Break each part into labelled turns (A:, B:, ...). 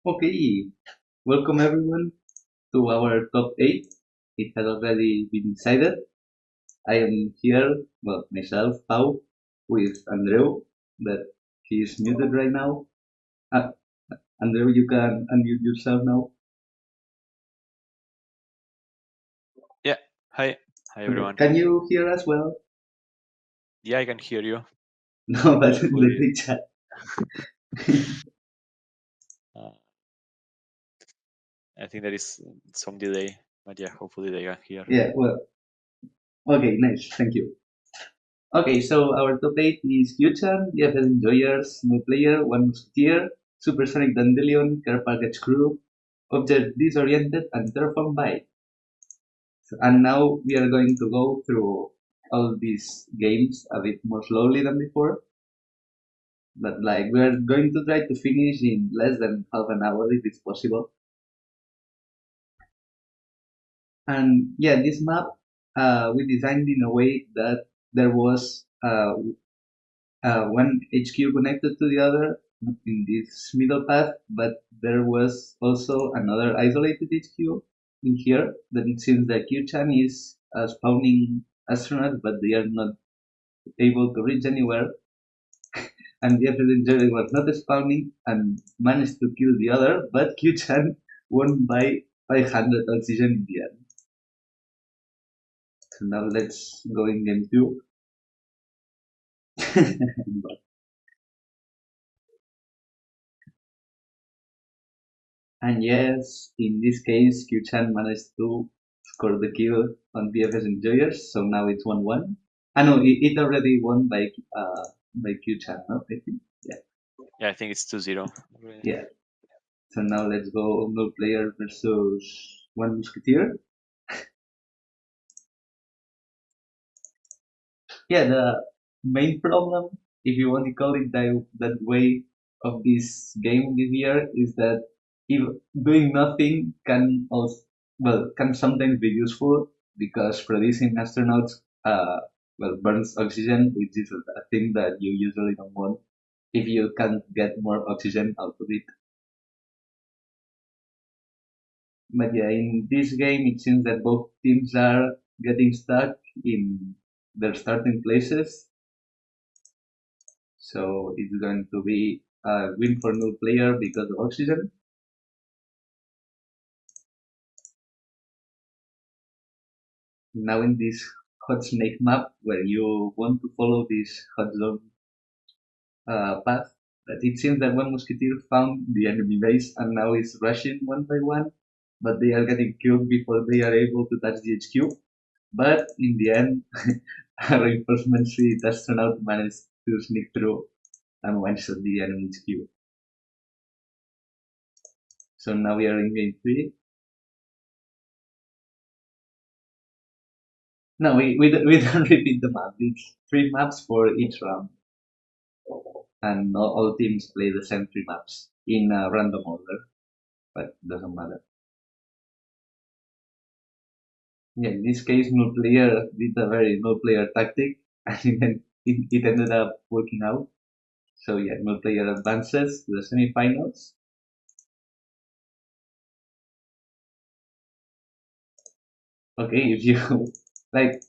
A: Okay, welcome everyone to our top 8. It has already been decided. I am here, well, myself, Pau, with Andreu, that he is muted right now. Uh, Andreu, you can unmute yourself now.
B: Yeah. Hi. Hi,
A: Okay.
B: everyone.
A: Can you hear us well?
B: Yeah, I can hear you
A: No, but let
B: fully.
A: me chat.
B: Uh, I think there is some delay, but yeah, hopefully they can hear.
A: Yeah, well, okay, nice, thank you. Okay, so our top 8 is Kyuchan, DFS Enjoyers, No Player, One Musketeer, Supersonic Dandelion, Care Package Crew, Object Disoriented, and Terraform by. And now we are going to go through all these games a bit more slowly than before. But like we are going to try to finish in less than half an hour if it's possible. And yeah, this map we designed in a way that there was one HQ connected to the other in this middle path, but there was also another isolated HQ in here that it seems that Q-Chan is spawning astronauts, but they are not able to reach anywhere, and the other Jerry was not spawning and managed to kill the other, but Q-Chan won by 500 oxygen in the end. So now let's go in game 2. And yes, in this case, Q-Chan managed to score the kill on BFS Enjoyers, so now it's 1-1. I know it already won by Q-Chan, no? I think. Yeah.
B: Yeah, I think it's 2-0.
A: Yeah. So now let's go no player versus one musketeer. Yeah, the main problem, if you want to call it that way, of this game this year is that if doing nothing can also, well, can sometimes be useful because producing astronauts burns oxygen, which is a thing that you usually don't want if you can get more oxygen out of it. But yeah, in this game it seems that both teams are getting stuck in their starting places. So it's going to be a win for null player because of oxygen. Now in this hot snake map where you want to follow this hot zone path, but it seems that one musketeer found the enemy base and now is rushing one by one, but they are getting killed before they are able to touch the HQ. But in the end, a reinforcement suite astronaut managed to sneak through and one-shot the enemy HQ. So now we are in game 3. No, we don't repeat the map. It's 3 maps for each round. And not all teams play the same 3 maps in a random order, but doesn't matter. Yeah, in this case, no player did a very no player tactic, and it ended up working out. So yeah, no player advances to the semifinals. Okay, if you like,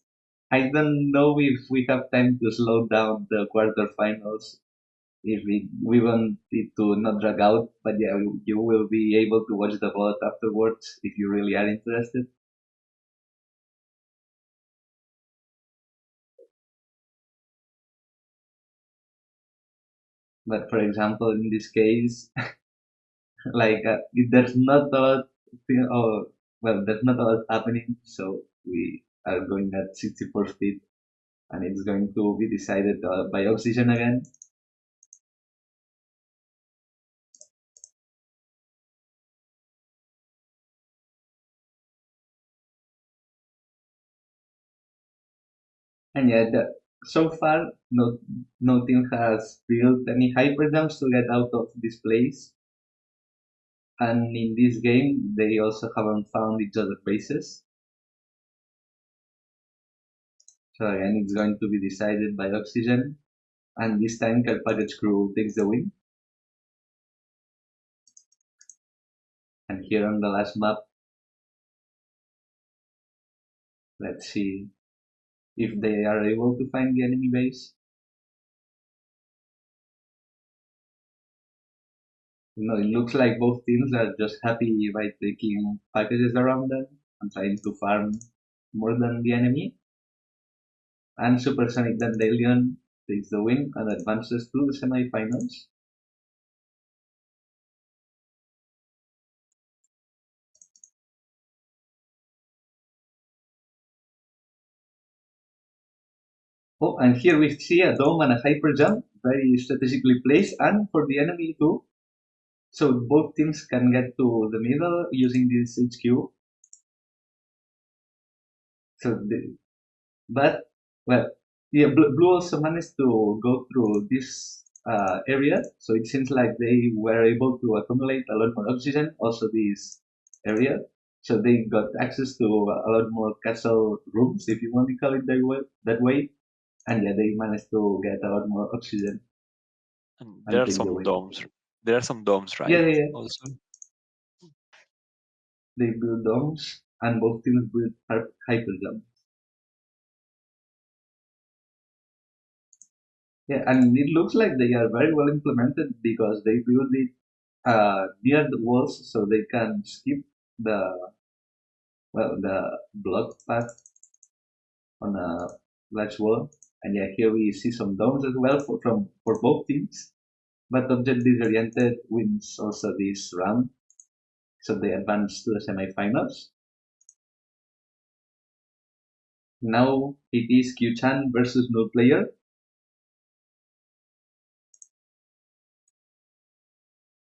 A: I don't know if we have time to slow down the quarterfinals if we want it to not drag out, but yeah, you will be able to watch the vote afterwards if you really are interested. But for example, in this case, like there's not a lot, or well, there's not a lot happening, so we are going at 64 speed, and it's going to be decided by oxygen again. And yet, so far, no team has built any hyperdams to get out of this place. And in this game, they also haven't found each other bases. So again, it's going to be decided by oxygen. And this time, Package Crew takes the win. And here on the last map, let's see if they are able to find the enemy base. It looks like both teams are just happy by taking packages around them and trying to farm more than the enemy. And Supersonic Dandelion takes the win and advances to the semifinals. Oh, and here we see a dome and a hyper jump, very strategically placed, and for the enemy too. So both teams can get to the middle using this HQ. So, but well, yeah, Blue also managed to go through this area. So it seems like they were able to accumulate a lot more oxygen. Also, this area. So they got access to a lot more castle rooms, if you want to call it that way. And yeah, they managed to get a lot more oxygen
B: And there
A: and
B: are
A: take the
B: some
A: win.
B: domes. There are some domes,
A: Yeah,
B: right?
A: yeah, yeah.
B: Also.
A: They build domes, and both teams build hyper jumps. Yeah, and it looks like they are very well implemented because they build it near the walls so they can skip the the block path on a large wall. And yeah, here we see some domes as well for both teams. But Object Disoriented wins also this round, so they advance to the semifinals. Now it is Q-Chan versus no player.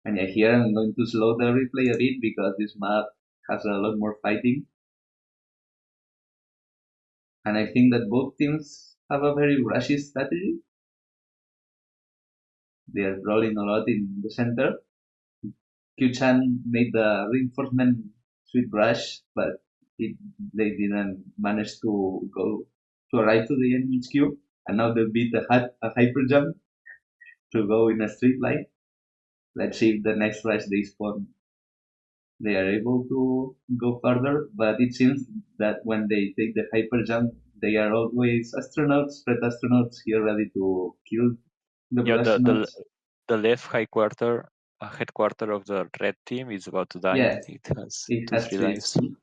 A: And yeah, here I'm going to slow the replay a bit because this map has a lot more fighting. And I think that both teams have a very rushy strategy. They are rolling a lot in the center. Q-Chan made the reinforcement sweet rush, but they didn't manage to go to arrive to the enemy HQ. And now they beat a hyper jump to go in a straight line. Let's see if the next rush they spawn they are able to go further, but it seems that when they take the hyper jump, they are always astronauts, red astronauts here ready to kill the blue
B: Yeah,
A: astronauts.
B: the left headquarter of the red team is about to die.
A: Yeah,
B: It has
A: it
B: two,
A: has
B: three
A: 3
B: lives.
A: HP.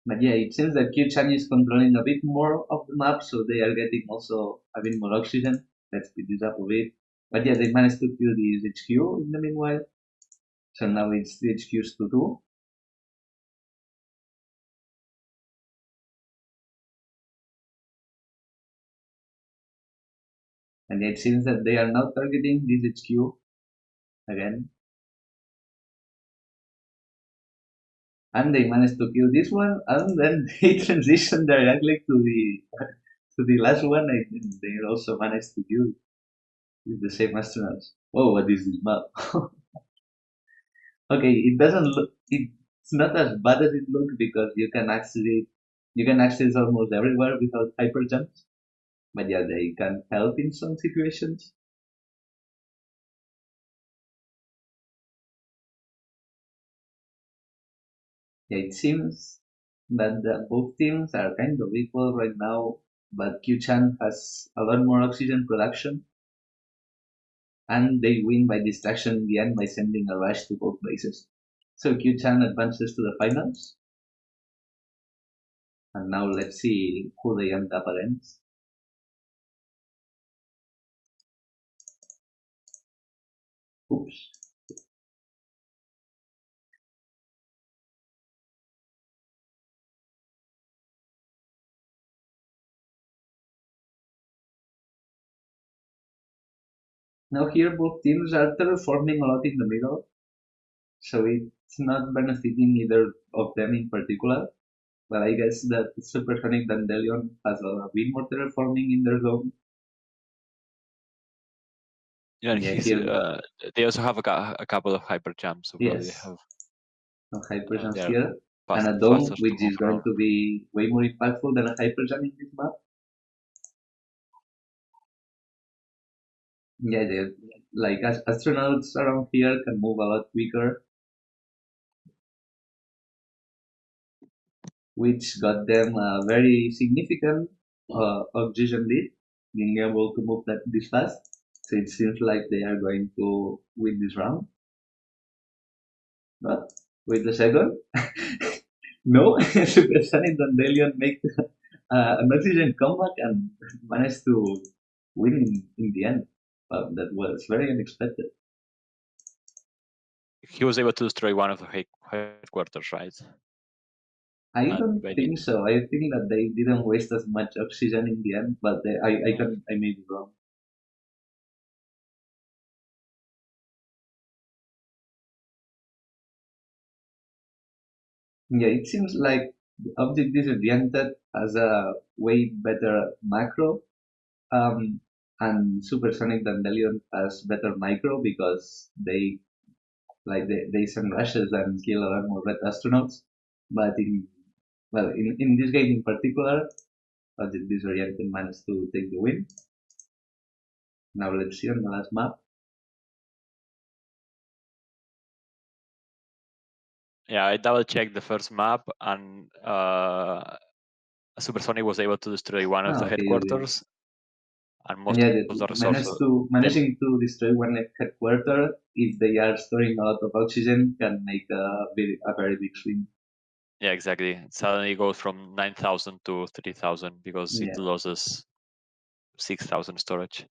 A: But yeah, it seems that Q-Chan is controlling a bit more of the map, so they are getting also a bit more oxygen. Let's speed this up a bit. But yeah, they managed to kill this HQ in the meanwhile. So now it's the HQs to 2. And it seems that they are now targeting this HQ again. And they managed to kill this one, and then they transition directly to the last one. I think they also managed to kill with the same astronauts. Whoa, what is this map? Okay, it doesn't look. It's not as bad as it looks because you can access almost everywhere without hyper jumps. But yeah, they can help in some situations. Yeah, it seems that both teams are kind of equal right now, but Q-Chan has a lot more oxygen production, and they win by distraction in the end by sending a rush to both bases. So Q-Chan advances to the finals, and now let's see who they end up against. Oops. Now here both teams are terraforming a lot in the middle, so it's not benefiting either of them in particular. But I guess that Supersonic Dandelion has a bit more terraforming in their zone.
B: Yeah,
A: And yeah, here
B: they also have a couple of hyper jumps, so probably they
A: yes,
B: have
A: no hyper jumps
B: they are
A: here. And a dome,
B: faster to
A: which
B: move
A: is going
B: around.
A: to be way more impactful than a hyper jump in this map. Yeah, like astronauts around here can move a lot quicker, which got them a very significant oxygen lead, being able to move that this fast. So it seems like they are going to win this round. But wait a second. No, Super Sonic Dandelion make an oxygen comeback and managed to win in the end. That was very unexpected.
B: He was able to destroy one of the headquarters, right?
A: I don't
B: By the
A: think so. I think that they didn't waste as much oxygen in the end, but I may be wrong. Yeah, it seems like the object disoriented has a way better macro, um, and Supersonic Dandelion has better micro because they send rushes and kill a lot more red astronauts. But in this game in particular, object disoriented managed to take the win. Now let's see on the last map.
B: Yeah, I double checked the first map, and Supersonic was able to destroy one of the
A: Okay.
B: headquarters, and
A: And
B: most
A: yeah,
B: of the resources.
A: managing to destroy one headquarter if they are storing a lot of oxygen can make a very big swing.
B: Yeah, exactly. It suddenly goes from 9,000 to 3,000 because it
A: Yeah,
B: loses 6,000 storage.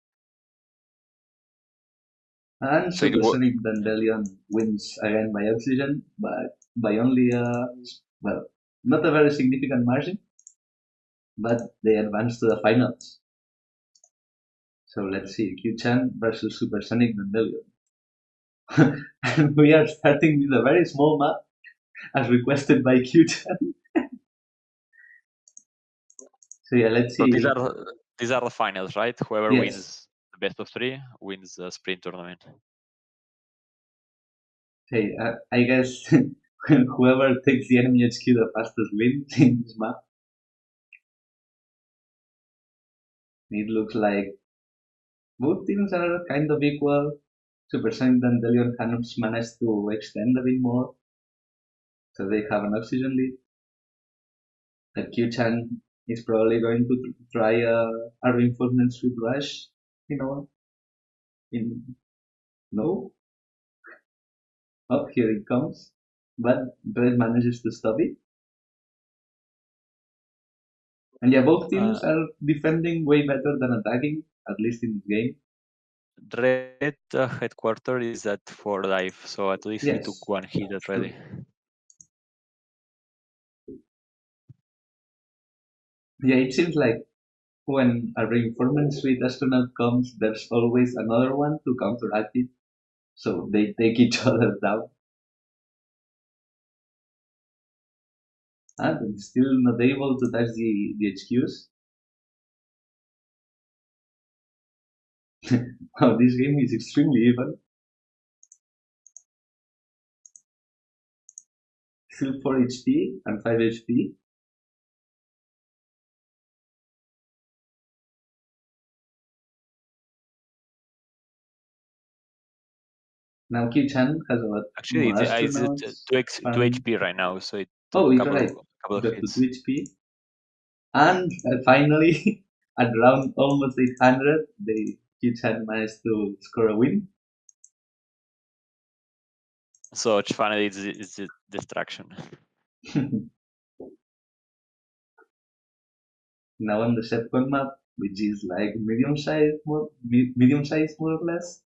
A: and
B: So it
A: Supersonic Dandelion wins again by oxygen, but by only well, not a very significant margin, but they advance to the finals. So let's see, Q-Chan versus Supersonic Dandelion. And we are starting with a very small map as requested by Q-Chan. So yeah, let's
B: so
A: see.
B: these are the finals, right? Whoever
A: Yes.
B: wins the best of three wins the sprint tournament.
A: Hey, I guess whoever takes the enemy HQ the fastest wins in this map. It looks like both teams are kind of equal. Supersonic and Delion has managed to extend a bit more, so they have an oxygen lead. That Q-Chan is probably going to try a reinforcement sweep rush, you know, in no, oh, here it comes. But Red manages to stop it. And yeah, both
B: Uh,
A: teams are defending way better than attacking, at least in this game.
B: Red headquarter is at 4 life, so at least he took
A: Yes,
B: one hit already.
A: true. Yeah, it seems like when a reinforcement suite astronaut comes, there's always another one to counteract it. So they take each other down. And still not able to touch the HQs. Wow, this game is extremely even. Still 4 HP and 5 HP. Now Ki-chan has a lot
B: Actually,
A: more
B: it's
A: astronauts.
B: 2
A: Farming.
B: HP right now, so it took
A: Oh,
B: a
A: it's right.
B: couple of
A: Got to
B: hits.
A: 2 HP. And finally, at around almost 800, the Ki-chan managed to score a win.
B: So finally, it's a distraction.
A: Now on the second map, which is like medium size more or less.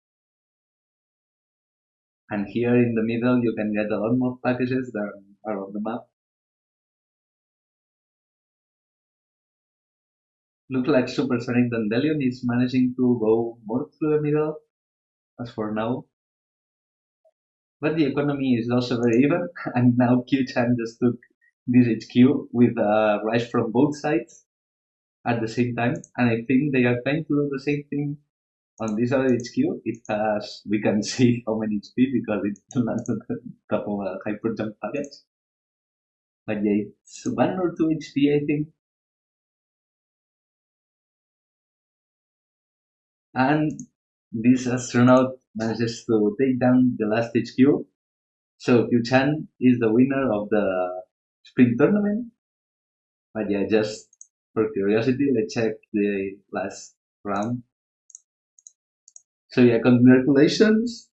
A: And here in the middle, you can get a lot more packages than are on the map. Look like Supersonic Dandelion is managing to go more through the middle as for now. But the economy is also very even, and now Q-Chan just took this HQ with a rush from both sides at the same time. And I think they are trying to do the same thing on this other HQ. It has, we can see how many HP because it lands on top of a hyper jump package. But yeah, it's 1 or 2 HP, I think. And this astronaut manages to take down the last HQ. So Q-chan is the winner of the spring tournament. But yeah, just for curiosity, let's check the last round. So yeah, congratulations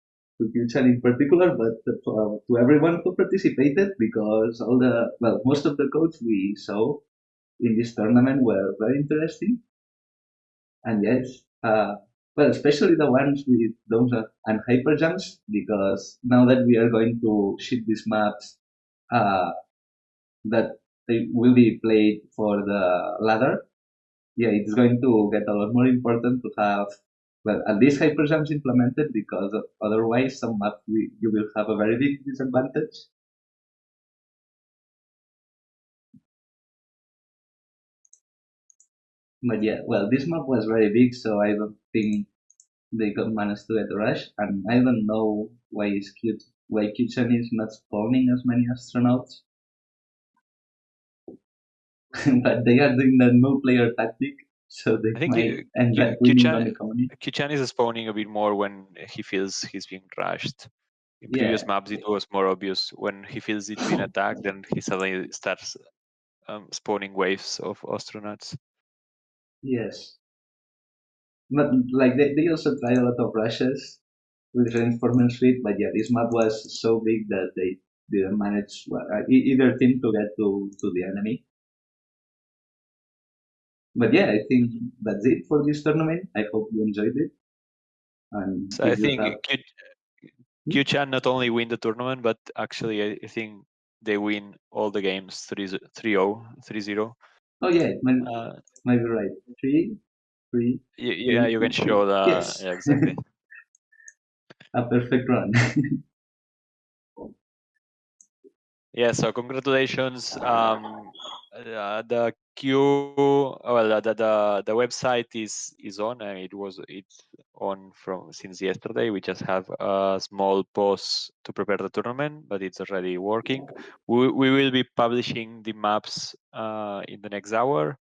A: to Q-chan in particular, but to everyone who participated, because most of the codes we saw in this tournament were very interesting. And yes, especially the ones with those and hyper jumps, because now that we are going to ship these maps, uh, that they will be played for the ladder. Yeah, it's going to get a lot more important to have, at least hyper jumps implemented, because otherwise some maps you will have a very big disadvantage. But yeah, this map was very big, so I don't think they could manage to get a rush, and I don't know why Kitchen is not spawning as many astronauts, but they are doing the no player tactic, so they
B: I think
A: might end up winning on the community.
B: Kichan is spawning a bit more when he feels he's being trashed. In
A: Yeah,
B: previous maps, it was more obvious. When he feels it's been attacked, then he suddenly starts spawning waves of astronauts.
A: yes. But like they also try a lot of rushes with reinforcement suite, but yeah, this map was so big that they didn't manage either team to get to the enemy. But yeah, I think that's it for this tournament. I hope you enjoyed it. And
B: So I
A: if you
B: think
A: have,
B: Q-Chan not only win the tournament, but actually I think they win all the games 3-0, 3-0.
A: oh yeah, might be right. Three, three,
B: Yeah,
A: three,
B: you can
A: two.
B: show the
A: Yes,
B: yeah, exactly.
A: a perfect run.
B: Yeah, so congratulations. The the website is on. It's on from since yesterday. We just have a small pause to prepare the tournament, but it's already working. We will be publishing the maps in the next hour,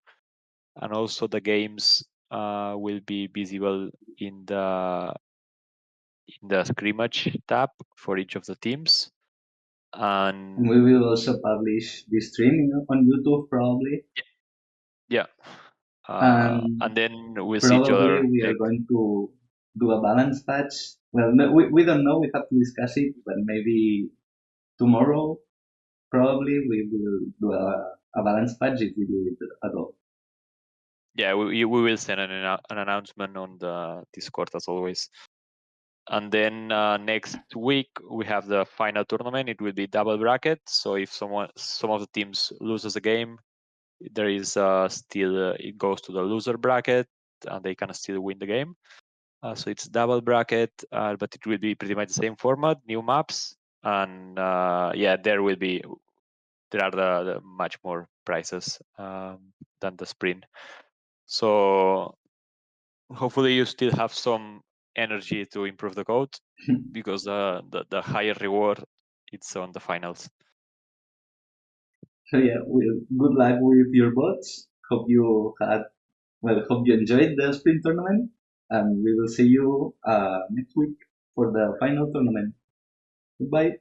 B: and also the games will be visible in the scrimmage tab for each of the teams.
A: And we
B: And
A: will also publish the stream on YouTube probably.
B: yeah,
A: And
B: and then we'll see each
A: probably
B: other
A: we are
B: next.
A: going to do a balance patch. Well, no, we don't know. We have to discuss it, but maybe tomorrow, probably we will do a balance patch if we do it at all.
B: Yeah, we will send an announcement on the Discord as always. And then next week we have the final tournament. It will be double bracket. So if some of the teams loses a game, there is still it goes to the loser bracket, and they can still win the game. So it's double bracket, but it will be pretty much the same format, new maps, and yeah, there are the much more prizes than the sprint. So hopefully you still have some energy to improve the code because the higher reward it's on the finals.
A: So yeah, good luck with your bots. Hope you enjoyed the sprint tournament, and we will see you next week for the final tournament. Goodbye.